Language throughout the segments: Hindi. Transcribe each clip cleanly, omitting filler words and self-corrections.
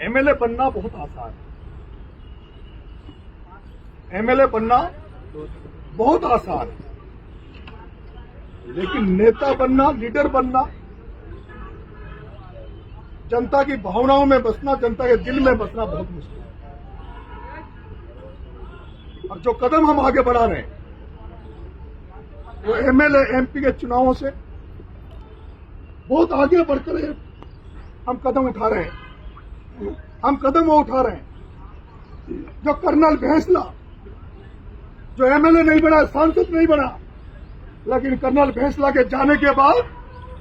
एमएलए बनना बहुत आसान है। एमएलए बनना बहुत आसान है, लेकिन नेता बनना, लीडर बनना, जनता की भावनाओं में बसना, जनता के दिल में बसना बहुत मुश्किल है। और जो कदम हम आगे बढ़ा रहे हैं वो एमएलए एमपी के चुनावों से बहुत आगे बढ़कर हम कदम उठा रहे हैं। हम कदम वो उठा रहे हैं जो कर्नल भैंसला, जो एमएलए नहीं बना, सांसद नहीं बना, लेकिन कर्नल भैंसला के जाने के बाद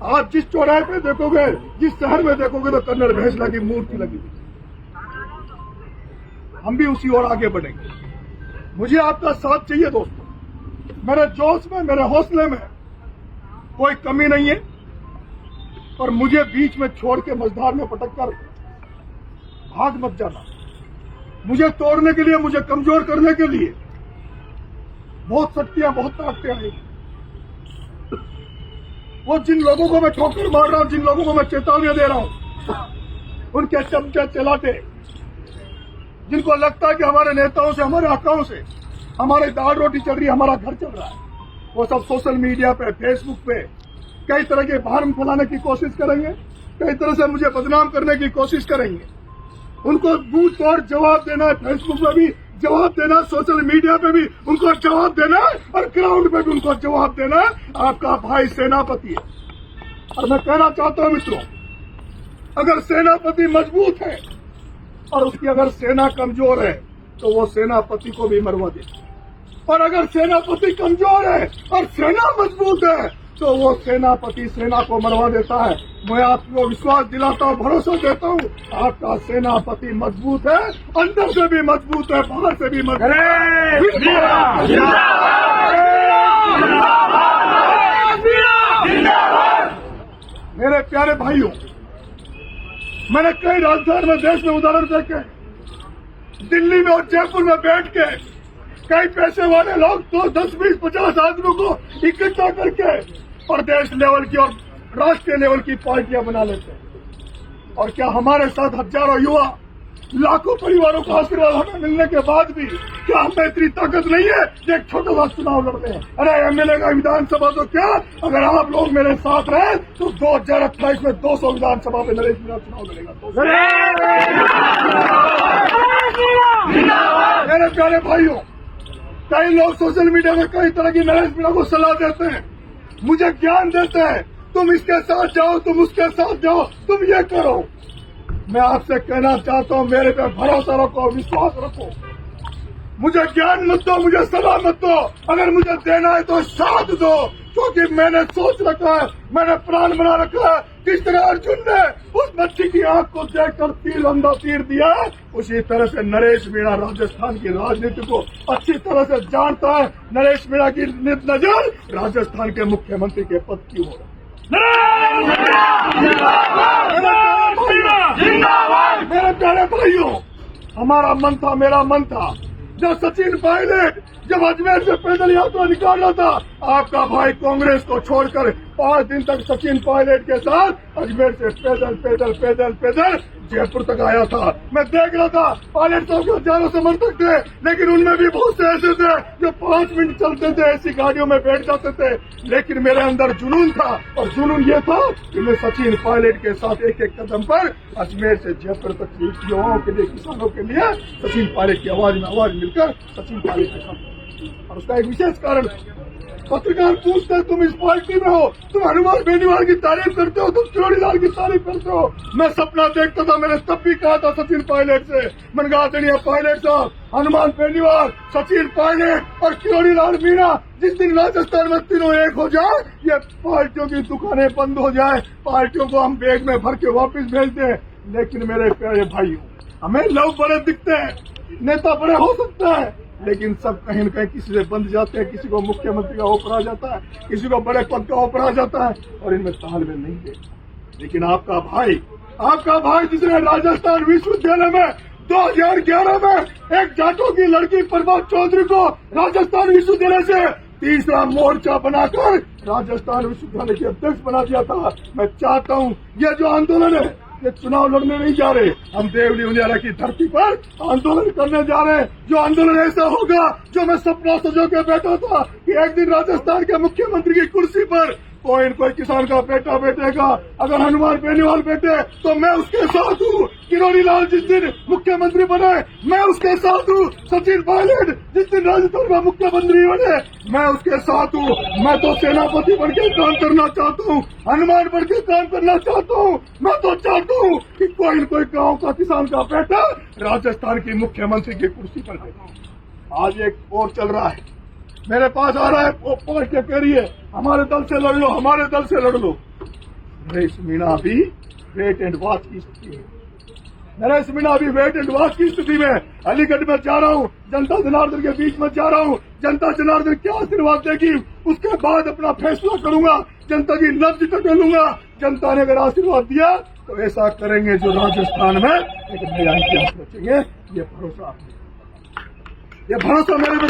आज जिस चौराहे पे देखोगे, जिस शहर में देखोगे तो कर्नल भैंसला की मूर्ति लगी हुई। हम भी उसी ओर आगे बढ़ेंगे। मुझे आपका साथ चाहिए दोस्तों। मेरे जोश में, मेरे हौसले में कोई कमी नहीं है, पर मुझे बीच में छोड़ के मझधार में पटक कर भाग मत जाना। मुझे तोड़ने के लिए, मुझे कमजोर करने के लिए बहुत शक्तियां, बहुत ताकतें आई। वो जिन लोगों को मैं ठोकर मार रहा हूं, जिन लोगों को मैं चेतावनी दे रहा हूं, उनके चमचे चलाते, जिनको लगता है कि हमारे नेताओं से, हमारे आकाओं से हमारी दाल रोटी चल रही है, हमारा घर चल रहा है, वो सब सोशल मीडिया पे, फेसबुक पे कई तरह के भ्रम फैलाने की कोशिश करेंगे, कई तरह से मुझे बदनाम करने की कोशिश करेंगे। उनको मुंह तोड़ जवाब देना है, फेसबुक पे भी जवाब देना, सोशल मीडिया पे भी उनको जवाब देना है, और ग्राउंड पे भी उनको जवाब देना है। आपका भाई सेनापति है, और मैं कहना चाहता हूं मित्रों, अगर सेनापति मजबूत है और उसकी अगर सेना कमजोर है तो वो सेनापति को भी मरवा दे, और अगर सेनापति कमजोर है और सेना मजबूत है तो वो सेनापति सेना को मरवा देता है। मैं आपको विश्वास दिलाता हूं, भरोसा देता हूं, आपका सेनापति मजबूत है, अंदर से भी मजबूत है, बाहर से भी मजबूत है। मेरे प्यारे भाइयों, मैंने कई राजधानी में, देश में उदाहरण देखे, दिल्ली में और जयपुर में बैठ के कई पैसे वाले लोग तो 10, 20, 50 आदमियों को इकट्ठा करके प्रदेश लेवल की और राष्ट्रीय लेवल की पार्टियां बना लेते हैं। और क्या हमारे साथ हजारों युवा, लाखों परिवारों का आशीर्वाद हमें मिलने के बाद भी क्या हमें इतनी ताकत नहीं है कि एक छोटा सा चुनाव लड़ते हैं? अरे एमएलए का विधानसभा तो क्या, अगर आप लोग मेरे साथ रहे तो 2028 में 200 विधानसभा पे नरेश मीणा चुनाव लड़ेगा। मेरे प्यारे भाइयों, कई लोग सोशल मीडिया में कई तरह की नरेश मीणा को सलाह देते हैं, मुझे ज्ञान देते हैं, तुम इसके साथ जाओ, तुम उसके साथ जाओ, तुम ये करो। मैं आपसे कहना चाहता हूं, मेरे पे भरोसा रखो, विश्वास रखो। मुझे ज्ञान मत दो, मुझे सलाह मत दो, अगर मुझे देना है तो साथ दो, क्योंकि मैंने सोच रखा है, मैंने प्लान बना रखा है। जिस तरह अर्जुन ने उस बच्ची की आंख को देखकर तीर अंधा तीर दिया, उसी तरह से नरेश मीणा राजस्थान की राजनीति को अच्छी तरह से जानता है। नरेश मीणा की नजर राजस्थान के मुख्यमंत्री के पद की ओर है। मेरे प्यारे भाइयों, हमारा मन था, मेरा मन था, जब सचिन पायलट जब अजमेर से पैदल यात्रा निकाल रहा था, आपका भाई कांग्रेस को छोड़कर 5 दिन तक सचिन पायलट के साथ अजमेर से पैदल पैदल पैदल पैदल जयपुर तक आया था। मैं देख रहा था, पायलट साहब के हजारों समर्थक थे, लेकिन उनमें भी बहुत से ऐसे थे जो 5 मिनट चलते थे, ऐसी गाड़ियों में बैठ जाते थे। लेकिन मेरे अंदर जुनून था, और जुनून ये था कि मैं सचिन पायलट के साथ एक एक कदम पर अजमेर से जयपुर तक युवाओं के लिए, किसानों के लिए सचिन पायलट की आवाज में आवाज मिलकर सचिन पायलट के साथ। और उसका एक विशेष कारण, पत्रकार पूछते हैं तुम इस पार्टी में हो, तुम हनुमान बेनीवाल की तारीफ करते हो, तुम किरोड़ी लाल की तारीफ करते हो। मैं सपना देखता था, मैंने तब भी कहा था सचिन पायलट से, मैंने कहा था पायलट साहब, हनुमान बेनीवाल, सचिन पायलट और किरोड़ी लाल मीणा, जिस दिन राजस्थान में तीनों एक हो जाए, ये पार्टियों की दुकानें बंद हो जाए, पार्टियों को हम बैग में भर के वापिस भेज दें। लेकिन मेरे प्यारे भाइयों, हमें लोग बड़े दिखते हैं, नेता बड़े हो सकते हैं, लेकिन सब कहीं न कहीं किसी से बंध जाते हैं, किसी को मुख्यमंत्री का ऑफर आ जाता है, किसी को बड़े पद का ऑफर आ जाता है, और इनमें तालमेल नहीं है। लेकिन आपका भाई जिसने राजस्थान विश्वविद्यालय में 2011 में एक जाटों की लड़की प्रभात चौधरी को राजस्थान विश्वविद्यालय से तीसरा मोर्चा बनाकर राजस्थान विश्वविद्यालय के अध्यक्ष बना दिया था। मैं चाहता हूं ये जो आंदोलन है, ये चुनाव लड़ने नहीं जा रहे, हम देवली उनियारा की धरती पर आंदोलन करने जा रहे हैं। जो आंदोलन ऐसा होगा जो मैं सपना सजो के बैठा था कि एक दिन राजस्थान के मुख्यमंत्री की कुर्सी पर कोई न कोई किसान का बेटा बैठेगा, अगर हनुमान बेनीवाल बैठे तो मैं उसके साथ हूँ। किरोड़ी लाल जिस दिन मुख्यमंत्री बने मैं उसके साथ हूँ। सचिन पायलट जिस दिन राजस्थान का मुख्यमंत्री बने मैं उसके साथ हूँ। मैं तो सेनापति बन के काम करना चाहता हूँ, हनुमान बन के काम करना चाहता हूँ। मैं तो चाहता हूँ कि कोई न कोई गाँव का किसान का बेटा राजस्थान की मुख्यमंत्री की कुर्सी पर बैठे। आज एक और चल रहा है, मेरे पास आ रहा है, वो पकड़ के कह रही है हमारे दल से लड़ लो, हमारे दल से लड़ लो। नरेश मीणा भी वेट एंड वॉच की स्थिति में, नरेश मीणा भी वेट एंड वॉच की स्थिति में। अलीगढ़ में जा रहा हूँ, जनता जनार्दन के बीच में जा रहा हूँ, जनता जनार्दन क्या आशीर्वाद देगी उसके बाद अपना फैसला करूंगा, जनता की नब्ज टटोलूंगा। जनता ने अगर आशीर्वाद दिया तो ऐसा करेंगे जो राजस्थान में एक नया इतिहास रचेंगे। ये भरोसा, ये भरोसा मेरे में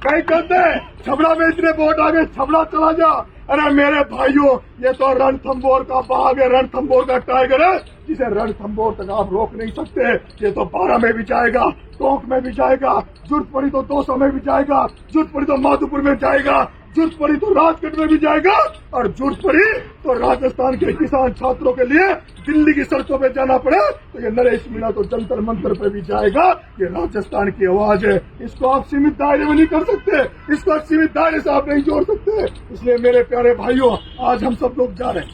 कहीं कहते हैं छबड़ा में इतने वोट आ गए, छबड़ा चला जा। अरे मेरे भाइयों, ये तो रणथंभौर का बाघ है, रणथंभौर का टाइगर है, जिसे रणथंभौर तक आप रोक नहीं सकते। ये तो 12 में भी जाएगा, टोंक में भी जाएगा, जरूरत पड़ी तो 200 में भी जाएगा, जरूरत पड़ी तो माधोपुर में जाएगा, जरूरत पड़ी तो राजगढ़ में भी जाएगा, और जरूरत पड़ी तो राजस्थान के किसान छात्रों के लिए दिल्ली की सड़कों पे जाना पड़े तो ये नरेश मीणा तो जंतर मंतर पे भी जाएगा। ये राजस्थान की आवाज है, इसको आप सीमित दायरे में नहीं कर सकते, इसको आप सीमित दायरे से आप नहीं जोड़ सकते। इसलिए मेरे प्यारे भाइयों, आज हम सब लोग जा रहे हैं,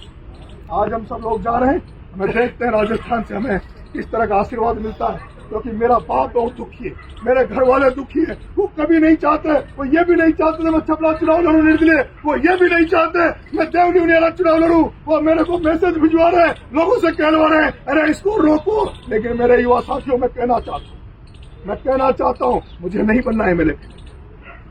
आज हम सब लोग जा रहे हैं। हमें देखते हैं राजस्थान से हमें किस तरह का आशीर्वाद मिलता है, क्योंकि मेरा बाप बहुत दुखी है, मेरे घर वाले दुखी है। वो कभी नहीं चाहते, वो ये भी नहीं चाहते मैं छपरा चुनाव लड़ूं निर्दलीय, वो ये भी नहीं चाहते मैं देवली उनियारा चुनाव लड़ूं। वो मेरे को मैसेज भिजवा रहे हैं, लोगों से कहलवा रहे हैं अरे इसको रोको। लेकिन मेरे युवा साथियों, मैं कहना चाहता हूँ मुझे नहीं बनना है एमएलए,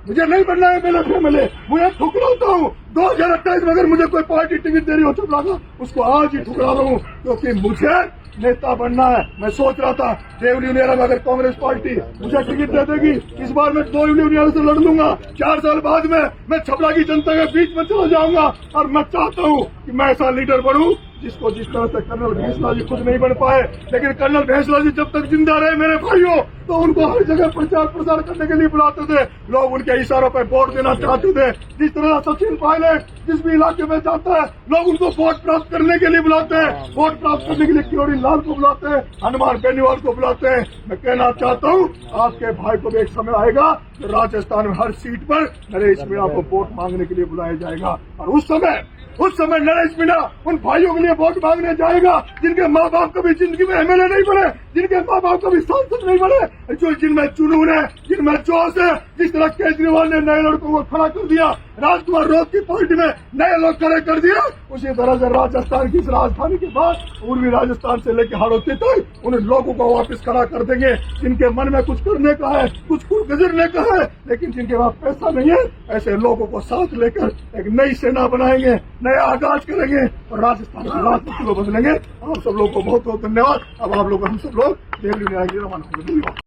मुझे नहीं बनना है एमएलए। मुझे ठुकराता हूँ 2028 में अगर मुझे कोई पार्टी टिकट दे रही हो छपरा का, उसको आज ही ठुकरा रहा हूँ, क्योंकि मुझे नेता बनना है। मैं सोच रहा था देवली उनियारा में अगर कांग्रेस पार्टी मुझे टिकट दे देगी, इस बार मैं देवली उनियारा से लड़ लूंगा। 4 साल बाद में मैं छपरा की जनता के बीच में चला जाऊंगा। और मैं चाहता हूँ कि मैं ऐसा लीडर बनूं जिसको जिस तरह से कर्नल भेंसला जी खुद नहीं बन पाए, लेकिन कर्नल भेंसला जी जब तक जिंदा रहे मेरे भाइयों, तो उनको हर जगह प्रचार प्रसार करने के लिए बुलाते थे, लोग उनके इशारों पर वोट देना चाहते थे। जिस तरह सचिन पायलट जिस भी इलाके में जाता है, लोग उनको वोट प्राप्त करने के लिए बुलाते हैं, वोट प्राप्त करने के लिए किरोड़ी लाल को बुलाते हैं, हनुमान बेनीवाल को बुलाते हैं। मैं कहना चाहता हूँ आपके भाई को भी एक समय आएगा कि राजस्थान में हर सीट पर नरेश मीणा को वोट मांगने के लिए बुलाया जाएगा। और उस समय नरेश मीणा उन भाइयों के लिए वोट मांगने जाएगा जिनके माँ बाप कभी जिंदगी में एमएलए नहीं बने, जिनके माँ बाप कभी सांसद नहीं बने, जो जिनमें जुनून है, जिनमें जोश है। जिस तरह केजरीवाल ने नए लड़कों को खड़ा कर दिया, राजकुमार रोत की पार्टी में नए लोग खड़े कर दिया, उसी तरह से राजस्थान की इस राजधानी के बाद पूर्वी राजस्थान से लेकर हाड़ौती तक उन लोगों को वापस खड़ा कर देंगे जिनके मन में कुछ करने का है, कुछ गुजरने का है, लेकिन जिनके पास पैसा नहीं है। ऐसे लोगों को साथ लेकर एक नई सेना बनाएंगे, नया आगाज करेंगे और राजस्थान की राजनीति को बदलेंगे। आप सब लोगों को बहुत बहुत धन्यवाद। अब आप लोग हम सब लोग देवली उनियारा के लिए रवाना होंगे।